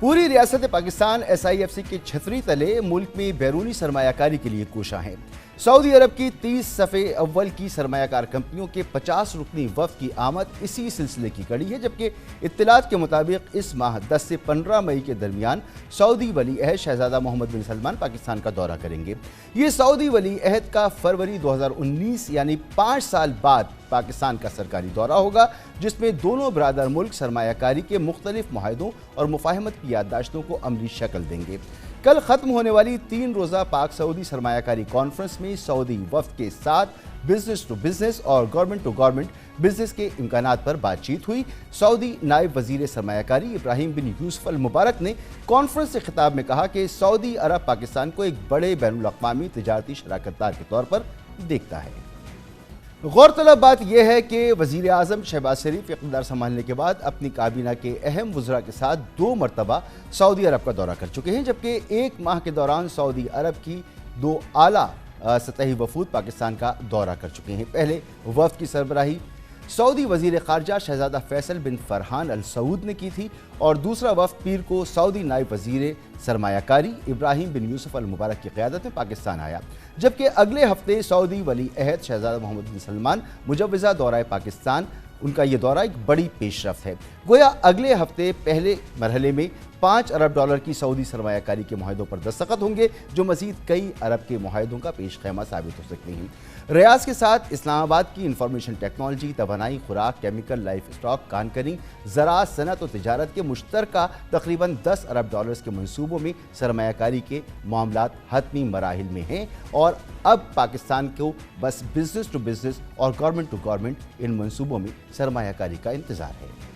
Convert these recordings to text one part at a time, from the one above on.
पूरी रियासत पाकिस्तान SIFC के छतरी तले मुल्क में बैरूनी सरमायाकारी के लिए कोशां है। सऊदी अरब की 30 सफ़े अव्वल की सरमायाकार कंपनियों के 50 रुकनी वफ़द की आमद इसी सिलसिले की कड़ी है, जबकि इत्तलात के मुताबिक इस माह 10 से 15 मई के दरमियान सऊदी वली अहद शहजादा मोहम्मद बिन सलमान पाकिस्तान का दौरा करेंगे। ये सऊदी वली अहद का फरवरी 2019 यानी 5 साल बाद पाकिस्तान का सरकारी दौरा होगा, जिसमें दोनों बरादर मुल्क सरमायाकारी के मुख्तलिफ मुआहदों और मुफाहमत की याददाश्तों को अमली शक्ल देंगे। कल ख़त्म होने वाली 3 रोज़ा पाक सऊदी सरमायाकारी कॉन्फ्रेंस में सऊदी वफ़द के साथ बिजनेस टू बिजनेस और गवर्नमेंट टू गवर्नमेंट बिजनेस के इम्कानात पर बातचीत हुई। सऊदी नायब वज़ीर सरमायाकारी इब्राहिम बिन यूसुफ अल मुबारक ने कॉन्फ्रेंस से खिताब में कहा कि सऊदी अरब पाकिस्तान को एक बड़े बैनुल अक़वामी तिजारती शराकतदार के तौर पर देखता है। गौरतलब बात यह है कि वज़ीर आज़म शहबाज शरीफ इक़्तिदार संभालने के बाद अपनी काबीना के अहम वज़रा के साथ 2 मरतबा सऊदी अरब का दौरा कर चुके हैं, जबकि 1 माह के दौरान सऊदी अरब की 2 आला सतही वफूद पाकिस्तान का दौरा कर चुके हैं। पहले वफ़द की सरबराही सऊदी वज़ीर ख़ारजा शहज़ादा फैसल बिन फरहान अल सऊद ने की थी और दूसरा वफ़द पीर को सऊदी नायब वज़ीर सरमायाकारी इब्राहिम बिन यूसुफ अल मुबारक की क़यादत में पाकिस्तान आया, जबकि अगले हफ्ते सऊदी वली अहद शहज़ादा मोहम्मद बिन सलमान मुजव्वज़ा दौरा पाकिस्तान, उनका ये दौरा एक बड़ी पेशरफ्त है। गोया अगले हफ्ते पहले मरहले में $5 अरब की सऊदी सरमायाकारी के मुआहदों पर दस्तखत होंगे, जो मज़ीद कई अरब के मुआहदों का पेश ख़ैमा साबित हो सकते हैं। रियाज के साथ इस्लामाबाद की इंफॉर्मेशन टेक्नोलॉजी, तवानाई, खुराक, केमिकल, लाइफ स्टॉक, कानकरी, ज़राअत, सनत और तिजारत के मुश्तरका तकरीबन $10 अरब के मंसूबों में सरमायाकारी के मामलात हतमी मराहिल में हैं और अब पाकिस्तान को बस बिजनेस टू बिजनेस और गवर्नमेंट टू गवर्नमेंट इन मंसूबों में सरमायाकारी का इंतज़ार है।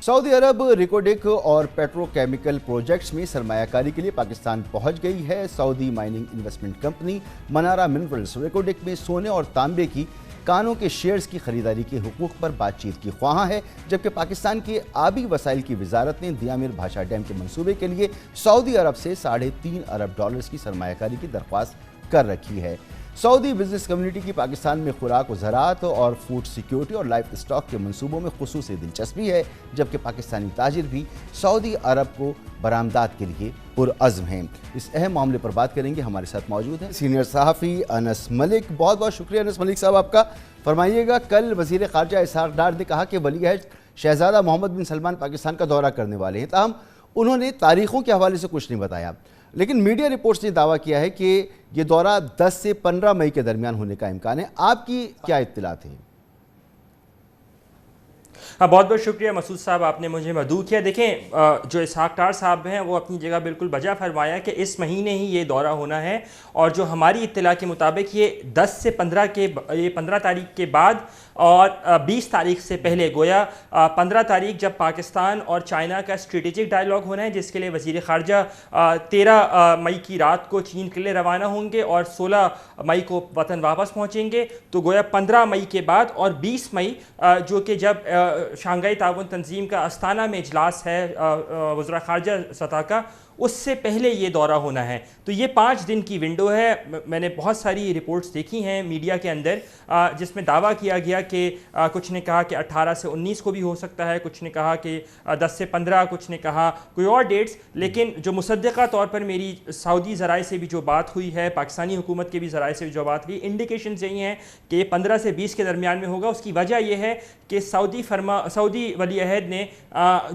सऊदी अरब रिकोडिक और पेट्रोकेमिकल प्रोजेक्ट्स में सरमायाकारी के लिए पाकिस्तान पहुंच गई है। Saudi mining investment company Manara Minerals Reko Diq में सोने और तांबे की कानों के शेयर्स की खरीदारी के हुकूक पर बातचीत की ख्वाहां है, जबकि पाकिस्तान के आबी वसाइल की वजारत ने दियामिर भाषा डैम के मंसूबे के लिए सऊदी अरब से $3.5 अरब की सरमायाकारी की दरख्वास्त कर रखी है। सऊदी बिजनेस कम्युनिटी की पाकिस्तान में खुराक व ज़राअत और फूड सिक्योरिटी और लाइफ स्टॉक के मंसूबों में खुसूसी दिलचस्पी है, जबकि पाकिस्तानी ताजिर भी सऊदी अरब को बरामदात के लिए पुरअज़्म हैं। इस अहम मामले पर बात करेंगे, हमारे साथ मौजूद हैं सीनियर सहाफ़ी अनस मलिक। बहुत बहुत शुक्रिया अनस मलिक साहब आपका। फरमाइएगा, कल वज़ीर ख़ारजा इसहाक़ डार ने कहा कि वली अहद शहज़ादा मोहम्मद बिन सलमान पाकिस्तान का दौरा करने वाले हैं, ताहम उन्होंने तारीख़ों के हवाले से कुछ नहीं बताया, लेकिन मीडिया रिपोर्ट्स ने दावा किया है कि ये दौरा 10 से 15 मई के दरमियान होने का इम्कान है। आपकी क्या इत्तिलात है? हाँ, बहुत बहुत शुक्रिया मसूद साहब, आपने मुझे मदऊ किया। देखें, जो इसहाक़ डार साहब हैं वो अपनी जगह बिल्कुल बजा फरमाया कि इस महीने ही ये दौरा होना है, और जो हमारी इत्तला के मुताबिक ये 10 से 15 तारीख के बाद और 20 तारीख से पहले, गोया 15 तारीख जब पाकिस्तान और चाइना का स्ट्रेटेजिक डायलॉग होना है, जिसके लिए वज़ीर ख़ारजा 13 मई की रात को चीन के लिए रवाना होंगे और 16 मई को वतन वापस पहुँचेंगे, तो गोया 15 मई के बाद और 20 मई जो कि जब शंघाई ताउन तंजीम का अस्ताना में इजलास है वज़ीर ख़ारजा सतह का, उससे पहले ये दौरा होना है। तो ये 5 दिन की विंडो है। मैंने बहुत सारी रिपोर्ट्स देखी हैं मीडिया के अंदर जिसमें दावा किया गया कि कुछ ने कहा कि 18 से 19 को भी हो सकता है, कुछ ने कहा कि 10 से 15, कुछ ने कहा कोई और डेट्स, लेकिन जो मुसद्दक़ा तौर पर मेरी सऊदी ज़राए से भी जो बात हुई है, पाकिस्तानी हुकूमत के भी ज़राए से भी जो बात हुई, इंडिकेशन यही हैं कि 15 से 20 के दरमियान में होगा। उसकी वजह यह है कि सऊदी वली अहद ने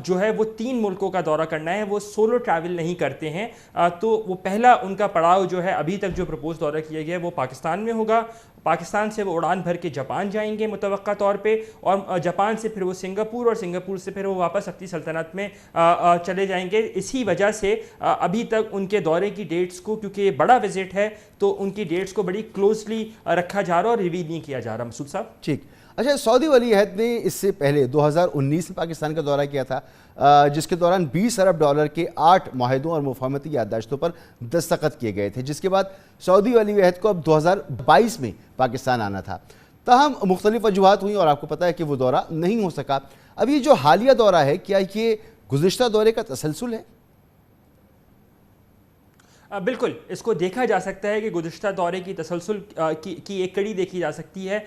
जो है वो 3 मुल्कों का दौरा करना है, वो सोलो ट्रैवल नहीं करते हैं, तो वो पहला उनका पड़ाव जो है अभी तक जो प्रपोज दौरा किया गया है वो पाकिस्तान में होगा। पाकिस्तान से वो उड़ान भर के जापान जाएंगे मुतवक्का तौर पे, और जापान से फिर वो सिंगापुर, और सिंगापुर से फिर वो वापस अपनी सल्तनत में चले जाएंगे। इसी वजह से अभी तक उनके दौरे की डेट्स को, क्योंकि ये बड़ा विजिट है, तो उनकी डेट्स को बड़ी क्लोजली रखा जा रहा और रिवील नहीं किया जा रहा। मसूद साहब, ठीक। अच्छा, सऊदी वली अहद ने इससे पहले 2019 में पाकिस्तान का दौरा किया था, जिसके दौरान $20 अरब के 8 मुआहदों और मुफाहमती याददाश्तों पर दस्तखत किए गए थे, जिसके बाद सऊदी वली अहद को अब 2022 में पाकिस्तान आना था। ताहम मुख्तलिफ वजूहात हुई और आपको पता है कि वो दौरा नहीं हो सका। अब ये जो हालिया दौरा है, क्या ये गुज़िश्ता दौरे का तसलसल है? बिल्कुल, इसको देखा जा सकता है कि गुज़िश्ता दौरे की तसलसल की एक कड़ी देखी जा सकती है।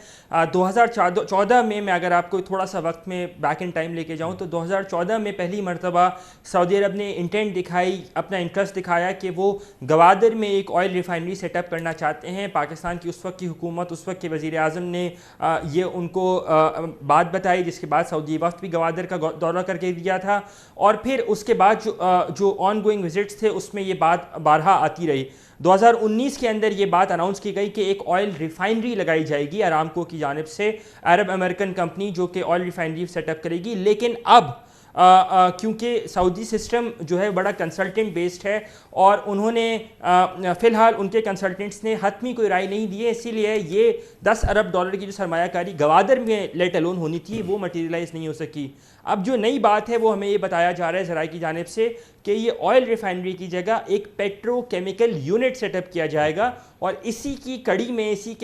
2014 में मैं अगर आपको थोड़ा सा वक्त में बैक इन टाइम लेके जाऊं तो 2014 में पहली मरतबा सऊदी अरब ने इंटेंट दिखाई, अपना इंटरेस्ट दिखाया कि वो गवादर में एक ऑयल रिफाइनरी सेटअप करना चाहते हैं। पाकिस्तान की उस वक्त की हुकूमत, उस वक्त के वज़ीर आज़म ने ये उनको बात बताई, जिसके बाद सऊदी वक्त भी गवादर का दौरा करके दिया था, और फिर उसके बाद जो ऑन गोइंग विजिट्स थे उसमें ये बात बारहा आती रही। 2019 के अंदर ये बात अनाउंस की गई कि एक ऑयल रिफाइनरी लगाई जाएगी अरामको की जानिब से, अरब अमेरिकन कंपनी जो कि ऑयल रिफाइनरी सेटअप करेगी। लेकिन अब क्योंकि सऊदी सिस्टम जो है बड़ा कंसल्टेंट बेस्ड है और उन्होंने फ़िलहाल उनके कंसल्टेंट्स ने हतमी कोई राय नहीं दी है, इसीलिए ये 10 अरब डॉलर की जो सरमायाकारी गवादर में लेट अलोन होनी थी वो मटीरियलाइज़ नहीं हो सकी। अब जो नई बात है वो हमें ये बताया जा रहा है ज़राए की जानिब से कि ये ऑयल रिफाइनरी की जगह एक पेट्रोकेमिकल यूनिट सेटअप किया जाएगा, और इसी की कड़ी में, इसी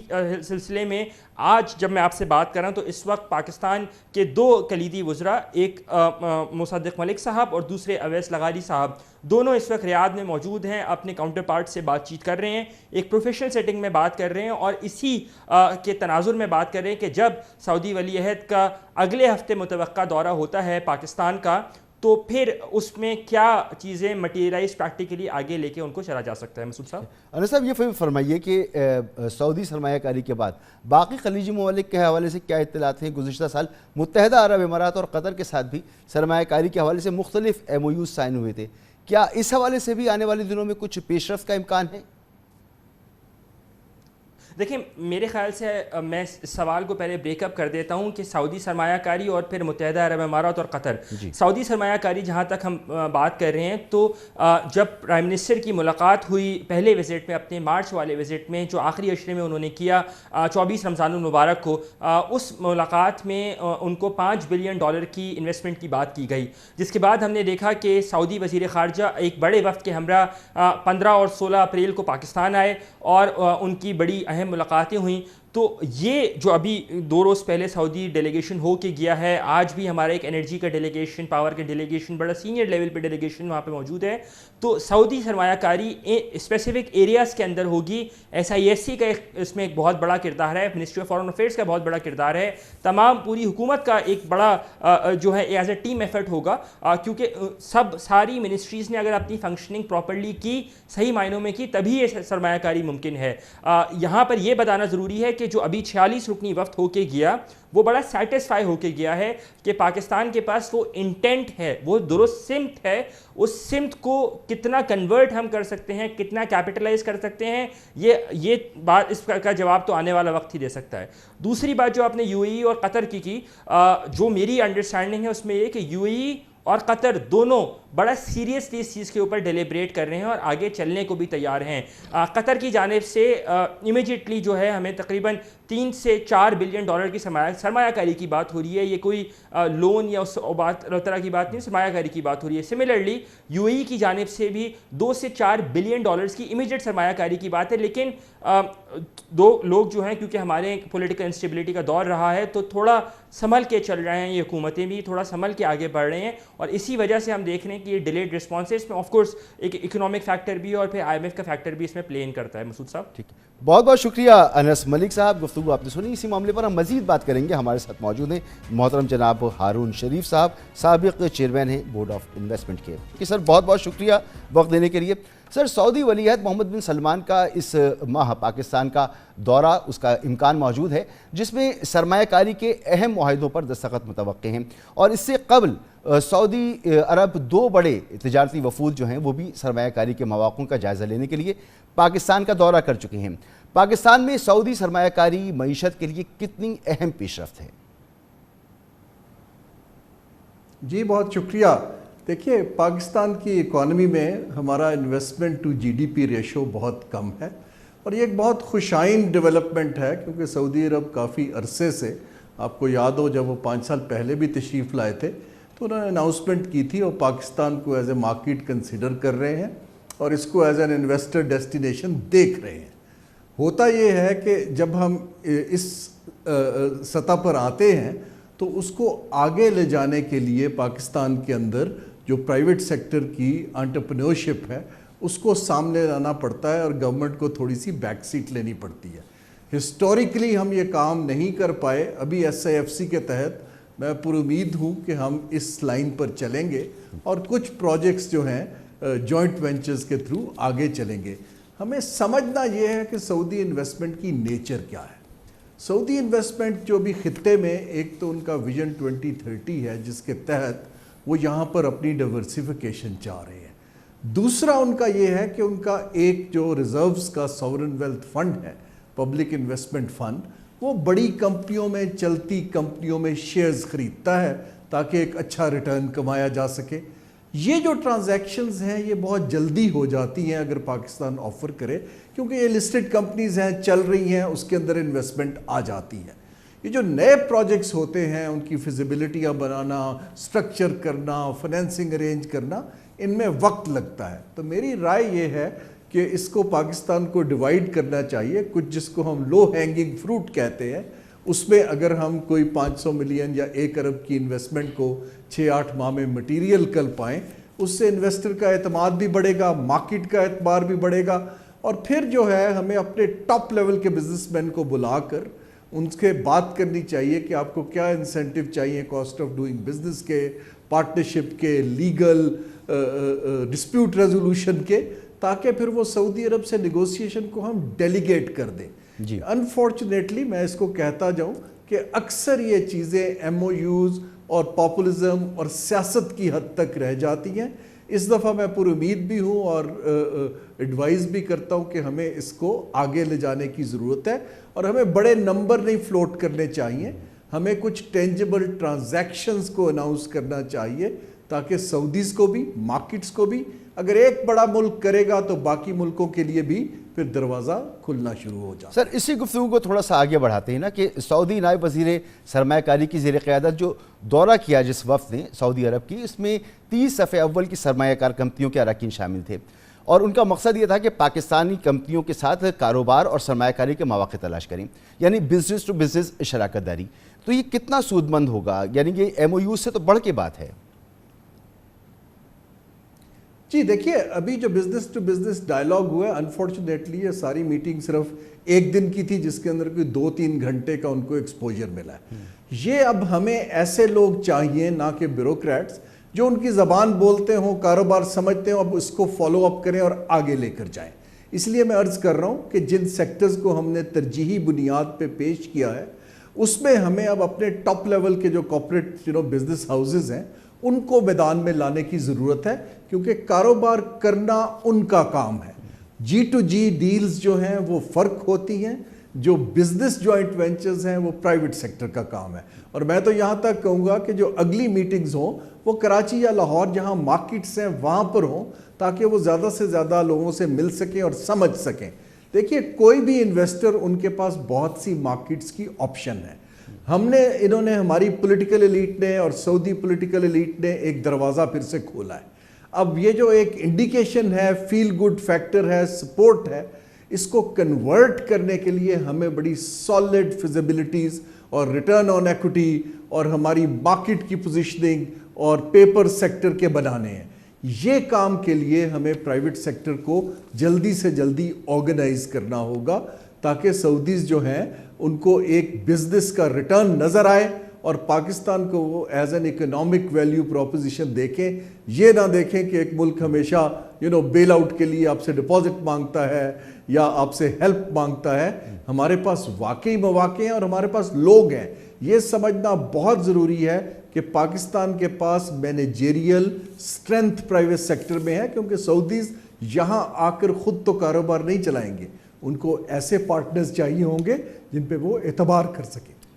सिलसिले में आज जब मैं आपसे बात कर रहा हूँ तो इस वक्त पाकिस्तान के 2 कलीदी वज़रा, एक मुसद्दिक़ मलिक साहब और दूसरे अवैस लगारी साहब, दोनों इस वक्त रियाद में मौजूद हैं, अपने काउंटर पार्ट से बातचीत कर रहे हैं, एक प्रोफेशनल सेटिंग में बात कर रहे हैं, और इसी के तनाजुर में बात कर रहे हैं कि जब सऊदी वली अहद का अगले हफ्ते मुतवक्का दौरा होता है पाकिस्तान का, तो फिर उसमें क्या चीज़ें मटीरियलाइज प्रैक्टिकली आगे लेके उनको चला जा सकता है। मसूद साहब, अनस साहब, ये फरमाइए कि सऊदी सरमायाकारी के बाद बाकी खलीजी ममालिक के हवाले से क्या इत्तलात हैं? गुज़िश्ता साल मुत्तहिदा अरब इमारात और कतर के साथ भी सरमायाकारी के हवाले से मुख्तलिफ MOUs साइन हुए थे, क्या इस हवाले से भी आने वाले दिनों में कुछ पेशरफ्त का इम्कान है? देखिए, मेरे ख्याल से मैं इस सवाल को पहले ब्रेकअप कर देता हूँ कि सऊदी सरमायाकारी और फिर मुत्तहिदा अरब इमारात और कतर। सऊदी सरमायाकारी जहाँ तक हम बात कर रहे हैं तो जब प्राइम मिनिस्टर की मुलाकात हुई पहले विज़िट में, अपने मार्च वाले विज़िट में जो आखिरी अशरे में उन्होंने किया 24 रमज़ानुल मुबारक को, उस मुलाकात में उनको $5 बिलियन की इन्वेस्टमेंट की बात की गई, जिसके बाद हमने देखा कि सऊदी वज़ीर ख़ारजा एक बड़े वफ़द के हमरा 15 और 16 अप्रैल को पाकिस्तान आए और उनकी बड़ी अहम मुलाकातें हुई। तो ये जो अभी 2 रोज़ पहले सऊदी डेलीगेशन हो के गया है, आज भी हमारा एक एनर्जी का डेलीगेशन, पावर का डेलीगेशन, बड़ा सीनियर लेवल पे डेलीगेशन वहाँ पे मौजूद है। तो सऊदी सरमायाकारी स्पेसिफिक एरियाज़ के अंदर होगी। SIFC का इसमें एक बहुत बड़ा किरदार है, मिनिस्ट्री ऑफ फॉरेन अफेयर्स का बहुत बड़ा किरदार है, तमाम पूरी हुकूमत का एक बड़ा जो है एज ए टीम एफर्ट होगा, क्योंकि सारी मिनिस्ट्रीज़ ने अगर अपनी फंक्शनिंग प्रॉपरली की, सही मायनों में की, तभी ये सरमायाकारी मुमकिन है। यहाँ पर यह बताना ज़रूरी है कि जो अभी 46 रुकनी वक्त होके गया वो बड़ा सेटिस्फाई होके गया है कि पाकिस्तान के पास वो इंटेंट है, वो दुरुस्त सिमत है, उस सिमत को कितना कन्वर्ट हम कर सकते हैं, कितना कैपिटलाइज कर सकते हैं, ये बात, इसका जवाब तो आने वाला वक्त ही दे सकता है। दूसरी बात जो आपने UAE और कतर की जो मेरी अंडरस्टैंडिंग है उसमें ये कि UAE और कतर दोनों बड़ा सीरियसली इस चीज़ के ऊपर डेलिब्रेट कर रहे हैं और आगे चलने को भी तैयार हैं। कतर की जानिब से इमीडिएटली जो है हमें तकरीबन 3 से 4 बिलियन डॉलर की सरमायाकारी की बात हो रही है। ये कोई लोन या उस तरह की बात नहीं, सरमायाकारी की बात हो रही है। सिमिलरली UAE की जानिब से भी 2 से 4 बिलियन डॉलर्स की इमीडिएट सरमायाकारी की बात है। लेकिन 2 लोग जो हैं, क्योंकि हमारे पॉलिटिकल इंस्टेबिलिटी का दौर रहा है, तो थोड़ा संभल के चल रहे हैं, ये हुकूमतें भी थोड़ा संभल के आगे बढ़ रहे हैं, और इसी वजह से हम देख रहे हैं कि ये डिलेड रिस्पॉन्सेस में ऑफ कोर्स एक इकोनॉमिक फैक्टर भी है और फिर IMF का फैक्टर भी इसमें प्ले इन करता है। मसूद साहब, ठीक, बहुत बहुत शुक्रिया अनस मलिक साहब, गुफ्तगू आपने सुनी। इसी मामले पर हम मजीद बात करेंगे। हमारे साथ मौजूद हैं मोहतरम जनाब हारून शरीफ साहब, साबिक चेयरमैन हैं बोर्ड ऑफ इन्वेस्टमेंट के। कि सर, बहुत बहुत शुक्रिया वक्त देने के लिए। सर, सऊदी वली अहद मोहम्मद बिन सलमान का इस माह पाकिस्तान का दौरा, उसका इम्कान मौजूद है, जिसमें सरमायाकारी के अहम मुआहिदों पर दस्तखत मुतवक्के हैं, और इससे कबल सऊदी अरब 2 बड़े तिजारती वफूद जो हैं वो भी सरमायाकारी के मौक़ों का जायज़ा लेने के लिए पाकिस्तान का दौरा कर चुके हैं। पाकिस्तान में सऊदी सरमायाकारी मईशत के लिए कितनी अहम पेशरफ्त है? जी, बहुत शुक्रिया। देखिए, पाकिस्तान की इकॉनमी में हमारा इन्वेस्टमेंट टू GDP रेशो बहुत कम है, और ये एक बहुत खुशाइन डेवलपमेंट है, क्योंकि सऊदी अरब काफ़ी अरसे से, आपको याद हो जब वो 5 साल पहले भी तशरीफ़ लाए थे तो उन्होंने अनाउंसमेंट की थी, और पाकिस्तान को एज ए मार्केट कंसिडर कर रहे हैं और इसको एज एन इन्वेस्टर डेस्टिनेशन देख रहे हैं। होता ये है कि जब हम इस सतह पर आते हैं तो उसको आगे ले जाने के लिए पाकिस्तान के अंदर जो प्राइवेट सेक्टर की एंटरप्रेन्योरशिप है اس کو سامنے لانا پڑتا ہے اور گورنمنٹ کو تھوڑی سی بیک سیٹ لینی پڑتی ہے. ہسٹوریکلی ہم یہ کام نہیں کر پائے. ابھی SIFC کے تحت میں پر امید ہوں کہ ہم اس لائن پر چلیں گے اور کچھ پروجیکٹس جو ہیں جوائنٹ وینچرز کے تھرو آگے چلیں گے. ہمیں سمجھنا یہ ہے کہ سعودی انویسٹمنٹ کی نیچر کیا ہے. سعودی انویسٹمنٹ جو بھی خطے میں، ایک تو ان کا ویژن 2030 ہے جس کے تحت وہ یہاں پر اپنی ڈائیورسیفیکیشن چاہ رہے ہیں. دوسرا ان کا یہ ہے کہ ان کا ایک جو ریزروز کا سورن ویلتھ فنڈ ہے، پبلک انویسٹمنٹ فنڈ، وہ بڑی کمپنیوں میں، چلتی کمپنیوں میں شیئرز خریدتا ہے تاکہ ایک اچھا ریٹرن کمایا جا سکے. یہ جو ٹرانزیکشنز ہیں یہ بہت جلدی ہو جاتی ہیں اگر پاکستان آفر کرے، کیونکہ یہ لسٹڈ کمپنیز ہیں، چل رہی ہیں، اس کے اندر انویسٹمنٹ آ جاتی ہے. یہ جو نئے پروجیکٹس ہوتے ہیں ان کی فیزیبلٹیاں بنانا، سٹرکچر کرنا، فائنینسنگ ارینج کرنا، ان میں وقت لگتا ہے. تو میری رائے یہ ہے کہ اس کو پاکستان کو ڈیوائیڈ کرنا چاہیے. کچھ جس کو ہم لو ہینگنگ فروٹ کہتے ہیں، اس میں اگر ہم کوئی 500 ملین یا 1 ارب کی انویسٹمنٹ کو 6-8 ماہ میں مٹیریل کر پائیں، اس سے انویسٹر کا اعتماد بھی بڑھے گا، مارکیٹ کا اعتبار بھی بڑھے گا. اور پھر جو ہے ہمیں اپنے ٹاپ لیول کے بزنس مین کو بلا کر ان سے بات کرنی چاہیے کہ آپ کو کیا انسینٹو چاہیے کاسٹ آف ڈوئنگ بزنس کے، پارٹنرشپ کے، لیگل ڈسپیوٹ ریزولوشن کے، تاکہ پھر وہ سعودی عرب سے نیگوسیشن کو ہم ڈیلیگیٹ کر دیں. جی انفارچونیٹلی میں اس کو کہتا جاؤں کہ اکثر یہ چیزیں MOUs اور پاپولزم اور سیاست کی حد تک رہ جاتی ہیں. اس دفعہ میں پر امید بھی ہوں اور ایڈوائز بھی کرتا ہوں کہ ہمیں اس کو آگے لے جانے کی ضرورت ہے، اور ہمیں بڑے نمبر نہیں فلوٹ کرنے چاہیے. ہمیں کچھ ٹینجبل ٹرانزیکشنز کو اناؤنس کرنا چاہیے تاکہ سعودیز کو بھی، مارکیٹس کو بھی، اگر ایک بڑا ملک کرے گا تو باقی ملکوں کے لیے بھی پھر دروازہ کھلنا شروع ہو جائے. سر اسی گفتگو کو تھوڑا سا آگے بڑھاتے ہیں نا کہ سعودی نائب وزیر سرمایہ کاری کی زیر قیادت جو دورہ کیا جس وفد نے سعودی عرب کی، اس میں 30 صف اول کی سرمایہ کار کمپنیوں کے اراکین شامل تھے، اور ان کا مقصد یہ تھا کہ پاکستانی کمپنیوں کے ساتھ کاروبار اور سرمایہ کاری کے مواقع تلاش کریں، یعنی بزنس ٹو بزنس شراکت داری. تو یہ کتنا سود مند ہوگا؟ یعنی یہ MOU سے تو بڑھ کے بات ہے. جی دیکھیے، ابھی جو بزنس ٹو بزنس ڈائلاگ ہوا ہے، انفارچونیٹلی یہ ساری میٹنگ صرف 1 دن کی تھی جس کے اندر کوئی 2-3 گھنٹے کا ان کو ایکسپوجر ملا ہے. یہ اب ہمیں ایسے لوگ چاہیے، نہ کہ بیوروکریٹس، جو ان کی زبان بولتے ہوں، کاروبار سمجھتے ہوں، اب اس کو فالو اپ کریں اور آگے لے کر جائیں. اس لیے میں عرض کر رہا ہوں کہ جن سیکٹرز کو ہم نے ترجیحی بنیاد پہ پیش کیا ہے، اس میں ہمیں اب اپنے ٹاپ لیول کے جو کارپوریٹ بزنس ہاؤسز ہیں ان کو میدان میں لانے کی ضرورت ہے، کیونکہ کاروبار کرنا ان کا کام ہے. G2G ڈیلز جو ہیں وہ فرق ہوتی ہیں، جو بزنس جوائنٹ وینچرز ہیں وہ پرائیویٹ سیکٹر کا کام ہے. اور میں تو یہاں تک کہوں گا کہ جو اگلی میٹنگز ہوں وہ کراچی یا لاہور جہاں مارکیٹس ہیں وہاں پر ہوں، تاکہ وہ زیادہ سے زیادہ لوگوں سے مل سکیں اور سمجھ سکیں. دیکھیے، کوئی بھی انویسٹر، ان کے پاس بہت سی مارکیٹس کی آپشن ہے. انہوں نے ہماری پولیٹیکل ایلیٹ نے اور سعودی پولیٹیکل ایلیٹ نے ایک دروازہ پھر سے کھولا ہے. اب یہ جو ایک انڈیکیشن ہے، فیل گڈ فیکٹر ہے، سپورٹ ہے، اس کو کنورٹ کرنے کے لیے ہمیں بڑی سالڈ فیزیبلٹیز اور ریٹرن آن ایکوٹی اور ہماری مارکیٹ کی پوزیشننگ اور پیپر سیکٹر کے بنانے ہیں. یہ کام کے لیے ہمیں پرائیویٹ سیکٹر کو جلدی سے جلدی آرگنائز کرنا ہوگا تاکہ سعودیز جو ہیں ان کو ایک بزنس کا ریٹرن نظر آئے اور پاکستان کو وہ as an economic value proposition دیکھیں. یہ نہ دیکھیں کہ ایک ملک ہمیشہ بیل آؤٹ کے لیے آپ سے ڈپازٹ مانگتا ہے یا آپ سے ہیلپ مانگتا ہے. ہمارے پاس واقعی مواقع ہیں اور ہمارے پاس لوگ ہیں. یہ سمجھنا بہت ضروری ہے کہ پاکستان کے پاس مینیجریل اسٹرینتھ پرائیویٹ سیکٹر میں ہے، کیونکہ سعودیز یہاں آ کر خود تو کاروبار نہیں چلائیں گے. ان کو ایسے پارٹنرز چاہیے ہوں گے جن پہ وہ اعتبار کر سکیں.